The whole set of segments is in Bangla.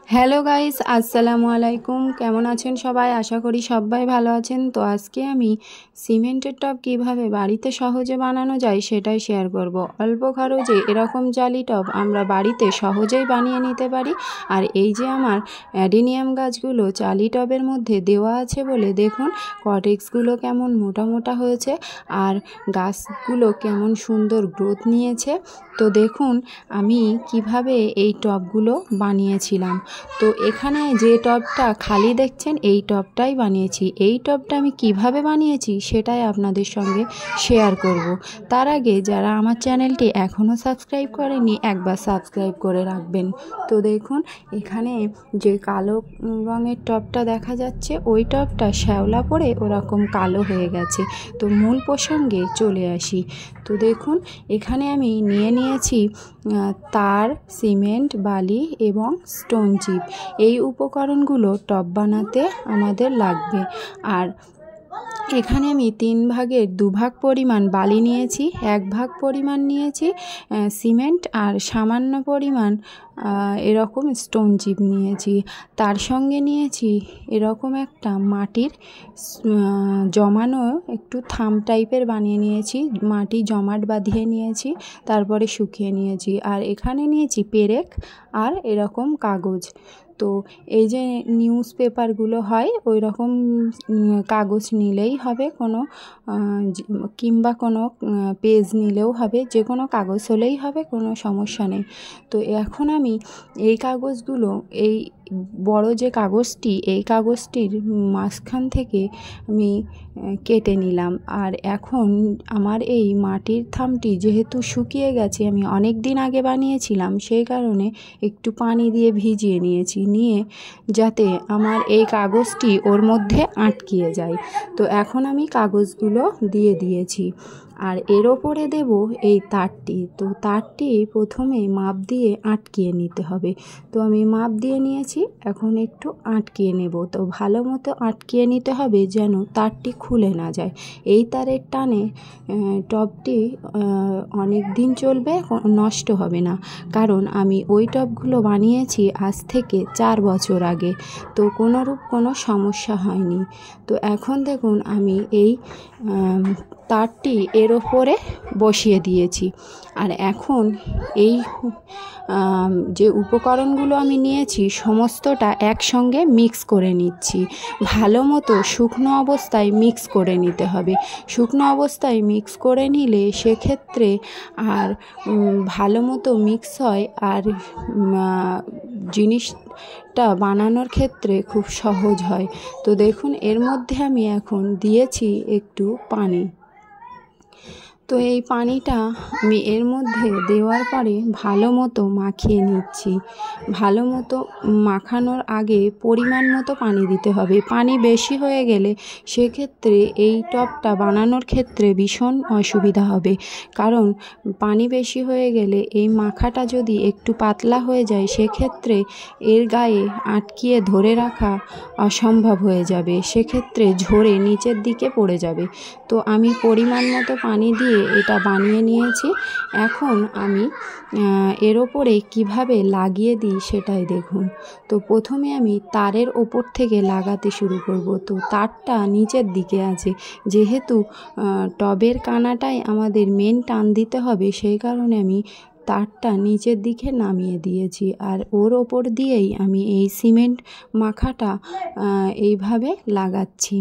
হ্যালো গাইস, আসসালামু আলাইকুম। কেমন আছেন সবাই? আশা করি সবাই ভালো আছেন। তো আজকে আমি সিমেন্টের টব কিভাবে বাড়িতে সহজে বানানো যায় সেটাই শেয়ার করব। অল্প খরচে এরকম জালি টব আমরা বাড়িতে সহজেই বানিয়ে নিতে পারি। আর এই যে আমার অ্যাডিনিয়াম গাছগুলো চালি টবের মধ্যে দেওয়া আছে বলে দেখুন কটেক্সগুলো কেমন মোটা মোটা হয়েছে আর গাছগুলো কেমন সুন্দর গ্রোথ নিয়েছে। তো দেখুন আমি কিভাবে এই টবগুলো বানিয়েছিলাম। তো এখানে যে টবটা খালি দেখছেন এই টবটাই বানিয়েছি। এই টবটা আমি কিভাবে বানিয়েছি সেটাই আপনাদের সঙ্গে শেয়ার করব। তার আগে যারা আমার চ্যানেলটি এখনও সাবস্ক্রাইব করেনি একবার সাবস্ক্রাইব করে রাখবেন। তো দেখুন এখানে যে কালো রঙের টবটা দেখা যাচ্ছে ওই টবটা শ্যাওলা পড়ে ওরকম কালো হয়ে গেছে। তো মূল প্রসঙ্গে চলে আসি। তো দেখুন এখানে আমি নিয়েছি তার, সিমেন্ট, বালি এবং স্টোন চিপ। এই উপকরণগুলো টব বানাতে আমাদের লাগবে। আর এখানে আমি 3 ভাগের 2 ভাগ পরিমাণ বালি নিয়েছি, 1 ভাগ পরিমাণ নিয়েছি সিমেন্ট আর সামান্য পরিমাণ এরকম স্টোন চিপ নিয়েছি। তার সঙ্গে নিয়েছি এরকম একটা মাটির জমানো একটু থাম টাইপের বানিয়ে নিয়েছি, মাটি জমাট বাঁধিয়ে নিয়েছি, তারপরে শুকিয়ে নিয়েছি। আর এখানে নিয়েছি পেরেক আর এরকম কাগজ। তো এই যে নিউজ পেপারগুলো হয় ওই রকম কাগজ নিলেই হবে, কোনো কিংবা কোনো পেজ নিলেও হবে, যে কোনো কাগজ হলেই হবে, কোনো সমস্যা নেই। তো এখন আমি এই কাগজগুলো, এই বড় যে কাগজটি, এই কাগজটির মাঝখান থেকে আমি কেটে নিলাম। আর এখন আমার এই মাটির থামটি যেহেতু শুকিয়ে গেছে, আমি অনেক দিন আগে বানিয়েছিলাম, সেই কারণে একটু পানি দিয়ে ভিজিয়ে নিয়েছি, নিয়ে যাতে আমার এই কাগজটি ওর মধ্যে আটকিয়ে যায়। তো এখন আমি কাগজগুলো দিয়ে দিয়েছি আর এর ওপরে দেব এই তারটি। তো তারটি প্রথমে মাপ দিয়ে আটকিয়ে নিতে হবে। তো আমি মাপ দিয়ে নিয়েছি, এখন একটু আটকিয়ে নেব। তো ভালো মতো আটকিয়ে নিতে হবে যেন তারটি খুলে না যায়। এই তারের টানে টবটি অনেক দিন চলবে, নষ্ট হবে না, কারণ আমি ওই টবগুলো বানিয়েছি আজ থেকে 4 বছর আগে। তো কোনোরূপ কোনো সমস্যা হয়নি। তো এখন দেখুন আমি এই তারটি এর ওপরে বসিয়ে দিয়েছি। আর এখন এই যে উপকরণগুলো আমি নিয়েছি সমস্তটা একসঙ্গে মিক্স করে নিচ্ছি। ভালো মতো শুকনো অবস্থায় মিক্স করে নিতে হবে। শুকনো অবস্থায় মিক্স করে নিলে সেক্ষেত্রে আর ভালো মতো মিক্স হয় আর জিনিসটা বানানোর ক্ষেত্রে খুব সহজ হয়। তো দেখুন এর মধ্যে আমি এখন দিয়েছি একটু পানি। তো এই পানিটা আমি এর মধ্যে দেওয়ার পরে ভালো মতো মাখিয়ে নিচ্ছি। ভালো মতো মাখানোর আগে পরিমাণ মতো পানি দিতে হবে। পানি বেশি হয়ে গেলে সেক্ষেত্রে এই টবটা বানানোর ক্ষেত্রে ভীষণ অসুবিধা হবে, কারণ পানি বেশি হয়ে গেলে এই মাখাটা যদি একটু পাতলা হয়ে যায় সেক্ষেত্রে এর গায়ে আটকিয়ে ধরে রাখা অসম্ভব হয়ে যাবে, সেক্ষেত্রে ঝরে নিচের দিকে পড়ে যাবে। তো আমি পরিমাণ মতো পানি দিয়ে এটা বানিয়ে নিয়েছি। এখন আমি এর ওপরে কিভাবে লাগিয়ে দিই সেটাই দেখুন। তো প্রথমে আমি তারের ওপর থেকে লাগাতে শুরু করব। তো তারটা নিচের দিকে আছে, যেহেতু টবের কানাটায় আমাদের মেন টান দিতে হবে, সেই কারণে আমি তারটা নিচের দিকে নামিয়ে দিয়েছি। আর ওর ওপর দিয়েই আমি এই সিমেন্ট মাখাটা এইভাবে লাগাচ্ছি।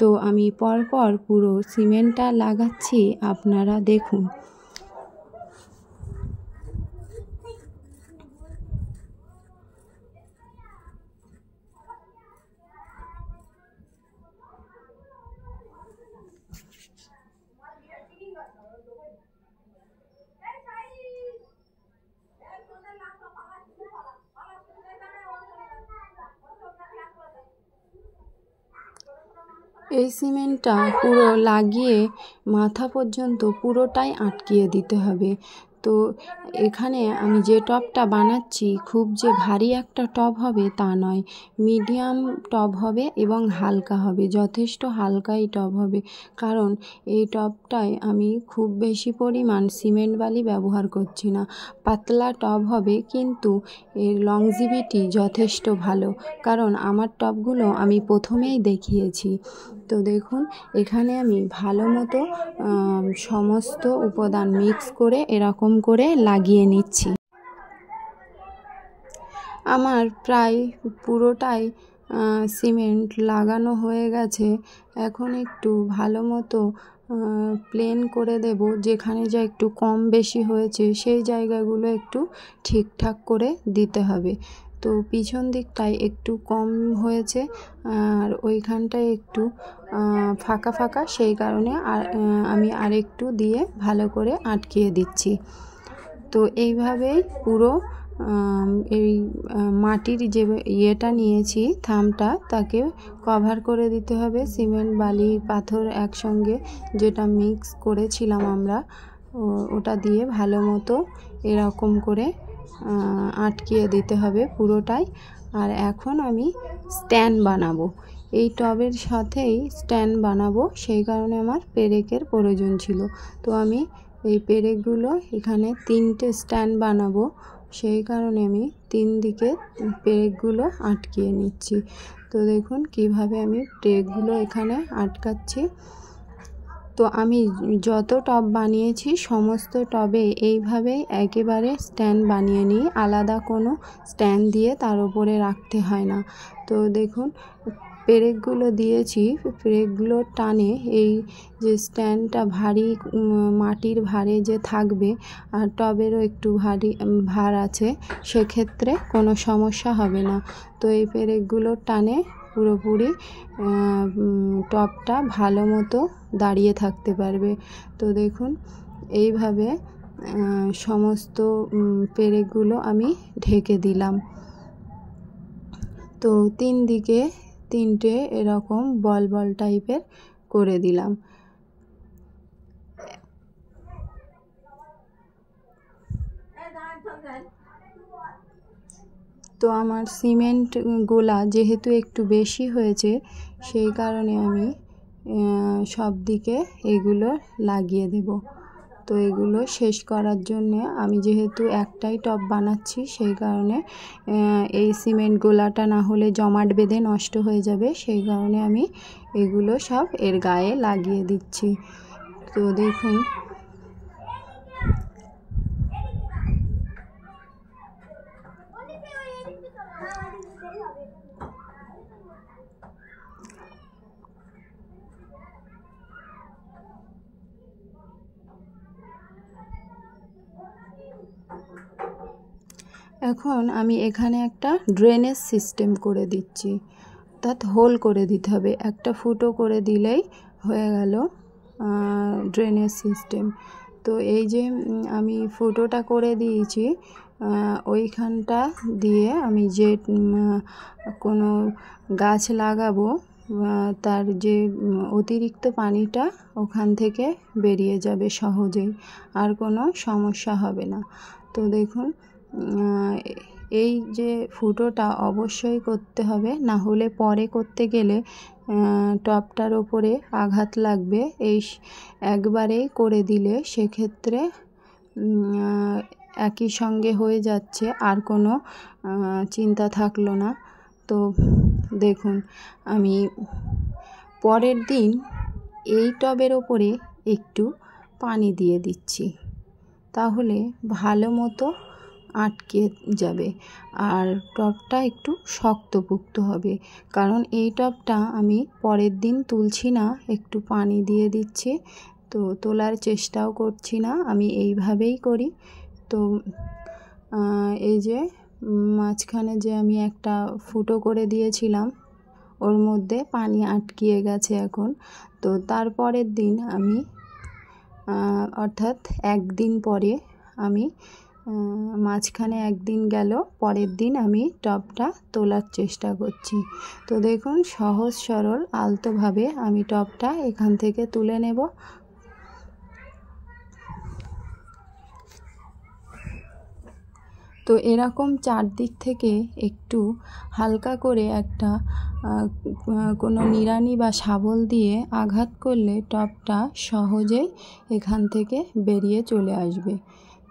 তো আমি পরপর পুরো সিমেন্টটা লাগাচ্ছি, আপনারা দেখুন। এই সিমেন্টটা পুরো লাগিয়ে মাথা পর্যন্ত পুরোটাই আটকিয়ে দিতে হবে। তো এখানে আমি যে টবটা বানাচ্ছি খুব যে ভারী একটা টব হবে তা নয়, মিডিয়াম টব হবে এবং হালকা হবে, যথেষ্ট হালকাই টব হবে। কারণ এই টবটায় আমি খুব বেশি পরিমাণ সিমেন্ট বালি ব্যবহার করছি না, পাতলা টব হবে, কিন্তু এর লংজিভিটি যথেষ্ট ভালো, কারণ আমার টবগুলো আমি প্রথমেই দেখিয়েছি। তো দেখুন এখানে আমি ভালো মতো সমস্ত উপাদান মিক্স করে এরকম করে লাগিয়ে নিচ্ছি। আমার প্রায় পুরোটাই সিমেন্ট লাগানো হয়ে গেছে। এখন একটু ভালো মতো প্লেন করে দেব, যেখানে যা একটু কম বেশি হয়েছে সেই জায়গাগুলো একটু ঠিকঠাক করে দিতে হবে। তো পিছন দিকটায় একটু কম হয়েছে আর ওইখানটায় একটু ফাঁকা ফাঁকা, সেই কারণে আমি আরেকটু দিয়ে ভালো করে আটকিয়ে দিচ্ছি। তো এইভাবেই পুরো এই মাটির যে ইয়েটা নিয়েছি থামটা, তাকে কভার করে দিতে হবে সিমেন্ট বালি পাথর একসঙ্গে যেটা মিক্স করেছিলাম আমরা, ওটা দিয়ে ভালো মতো এরকম করে আটকিয়ে দিতে হবে পুরোটাই। আর এখন আমি স্ট্যান্ড বানাবো, এই টবের সাথেই স্ট্যান্ড বানাবো, সেই কারণে আমার পেরেকের প্রয়োজন ছিল। তো আমি এই পেরেকগুলো এখানে 3টে স্ট্যান্ড বানাবো, সেই কারণে আমি 3 দিকে পেরেকগুলো আটকিয়ে নিচ্ছি। তো দেখুন কিভাবে আমি পেরেকগুলো এখানে আটকাচ্ছি। তো আমি যত টব বানিয়েছি সমস্ত টবে এইভাবেই একেবারে স্ট্যান্ড বানিয়ে নিই, আলাদা কোনো স্ট্যান্ড দিয়ে তার উপরে রাখতে হয় না। তো দেখুন পেরেকগুলো দিয়েছি, পেরেকগুলোর টানে এই যে স্ট্যান্ডটা ভারী মাটির ভারে যে থাকবে, আর টবেরও একটু ভারী ভার আছে, সেক্ষেত্রে কোনো সমস্যা হবে না। তো এই পেরেকগুলোর টানে পুরোপুরি টবটা ভালো মতো দাঁড়িয়ে থাকতে পারবে। তো দেখুন এইভাবে সমস্ত পেরেকগুলো আমি ঢেকে দিলাম। তো 3 দিকে 3টে এরকম বল বল টাইপের করে দিলাম। তো আমার সিমেন্ট গোলা যেহেতু একটু বেশি হয়েছে, সেই কারণে আমি সব দিকে এগুলো লাগিয়ে দেব। তো এগুলো শেষ করার জন্যে আমি যেহেতু একটাই টব বানাচ্ছি, সেই কারণে এই সিমেন্ট গোলাটা না হলে জমাট বেঁধে নষ্ট হয়ে যাবে, সেই কারণে আমি এগুলো সব এর গায়ে লাগিয়ে দিচ্ছি। তো দেখুন এখন আমি এখানে একটা ড্রেনেজ সিস্টেম করে দিচ্ছি, অর্থাৎ হোল করে দিতে হবে, একটা ফুটো করে দিলেই হয়ে গেল ড্রেনেজ সিস্টেম। তো এই যে আমি ফুটোটা করে দিয়েছি, ওইখানটা দিয়ে আমি যে কোনো গাছ লাগাবো তার যে অতিরিক্ত পানিটা ওখান থেকে বেরিয়ে যাবে সহজেই, আর কোনো সমস্যা হবে না। তো দেখুন এই যে ফুটোটা অবশ্যই করতে হবে, না হলে পরে করতে গেলে টবটার ওপরে আঘাত লাগবে। এই একবারেই করে দিলে সেক্ষেত্রে একই সঙ্গে হয়ে যাচ্ছে, আর কোনো চিন্তা থাকলো না। তো দেখুন আমি পরের দিন এই টবের ওপরে একটু পানি দিয়ে দিচ্ছি, তাহলে ভালো মতো আটকে যাবে আর টবটা একটু শক্তপোক্ত হবে। কারণ এই টবটা আমি পরের দিন তুলছি না, একটু পানি দিয়ে দিচ্ছি, তো তোলার চেষ্টাও করছি না, আমি এইভাবেই করি। তো এই যে মাঝখানে যে আমি একটা ফুটো করে দিয়েছিলাম, ওর মধ্যে পানি আটকিয়ে গেছে এখন। তো তারপরের দিন আমি অর্থাৎ একদিন পরে আমি মাঝখানে একদিন গেল, পরের দিন আমি টবটা তোলার চেষ্টা করছি। তো দেখুন সহজ সরল আলতোভাবে আমি টবটা এখান থেকে তুলে নেব। তো এরকম চারদিক থেকে একটু হালকা করে একটা কোনো নিড়ানি বা শাবল দিয়ে আঘাত করলে টবটা সহজেই এখান থেকে বেরিয়ে চলে আসবে।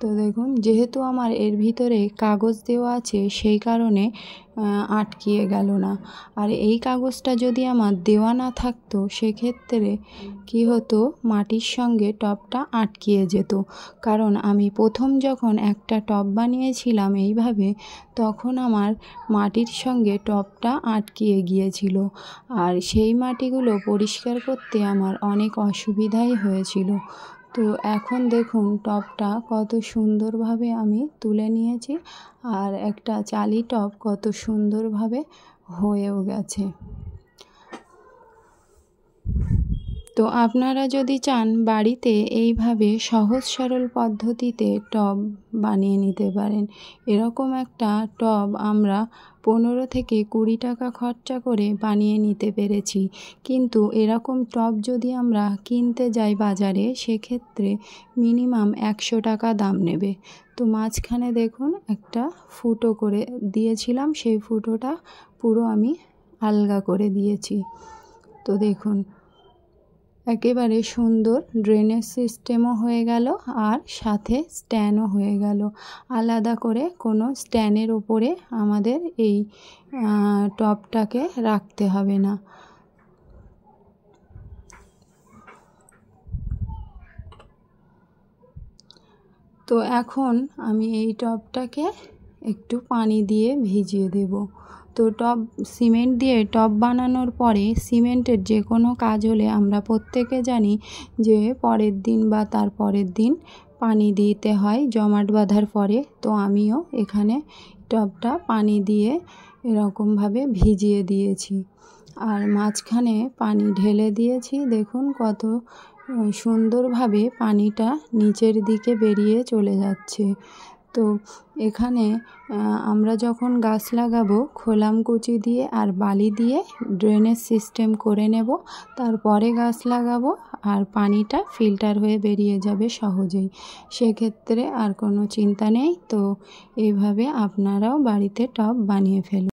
তো দেখুন, যেহেতু আমার এর ভিতরে কাগজ দেওয়া আছে সেই কারণে আটকিয়ে গেল না। আর এই কাগজটা যদি আমার দেওয়া না থাকতো সেক্ষেত্রে কি হতো, মাটির সঙ্গে টবটা আটকিয়ে যেত। কারণ আমি প্রথম যখন একটা টব বানিয়েছিলাম এইভাবে, তখন আমার মাটির সঙ্গে টবটা আটকিয়ে গিয়েছিল। আর সেই মাটিগুলো পরিষ্কার করতে আমার অনেক অসুবিধাই হয়েছিল। তো এখন দেখুন টবটা কত সুন্দরভাবে আমি তুলে নিয়েছি, আর একটা চালি টব কত সুন্দরভাবে হয়েও গেছে। তো আপনারা যদি চান বাড়িতে এইভাবে সহজ সরল পদ্ধতিতে টব বানিয়ে নিতে পারেন। এরকম একটা টব আমরা 15 থেকে 20 টাকা খরচা করে বানিয়ে নিতে পেরেছি। কিন্তু এরকম টব যদি আমরা কিনতে যাই বাজারে, সেক্ষেত্রে মিনিমাম 100 টাকা দাম নেবে। তো মাঝখানে দেখুন একটা ফুটো করে দিয়েছিলাম, সেই ফুটোটা পুরো আমি আলগা করে দিয়েছি। তো দেখুন একেবারে সুন্দর ড্রেনেজ সিস্টেমও হয়ে গেল, আর সাথে স্ট্যান্ডও হয়ে গেল। আলাদা করে কোনো স্ট্যান্ডের ওপরে আমাদের এই টবটাকে রাখতে হবে না। তো এখন আমি এই টবটাকে একটু পানি দিয়ে ভিজিয়ে দেব। তো সিমেন্ট দিয়ে টব বানানোর পরে সিমেন্টের যে কোনো কাজ হলে আমরা প্রত্যেকে জানি যে পরের দিন বা তার পরের দিন পানি দিতে হয় জমাট বাঁধার পরে। তো আমিও এখানে টবটা পানি দিয়ে এরকমভাবে ভিজিয়ে দিয়েছি, আর মাঝখানে পানি ঢেলে দিয়েছি। দেখুন কত সুন্দরভাবে পানিটা নিচের দিকে বেরিয়ে চলে যাচ্ছে। তো এখানে আমরা যখন গাছ লাগাবো খোলামকুচি দিয়ে আর বালি দিয়ে ড্রেনেজ সিস্টেম করে নেব, তারপরে গাছ লাগাবো, আর পানিটা ফিল্টার হয়ে বেরিয়ে যাবে সহজেই। সেক্ষেত্রে আর কোনো চিন্তা নেই। তো এইভাবে আপনারাও বাড়িতে টব বানিয়ে ফেলুন।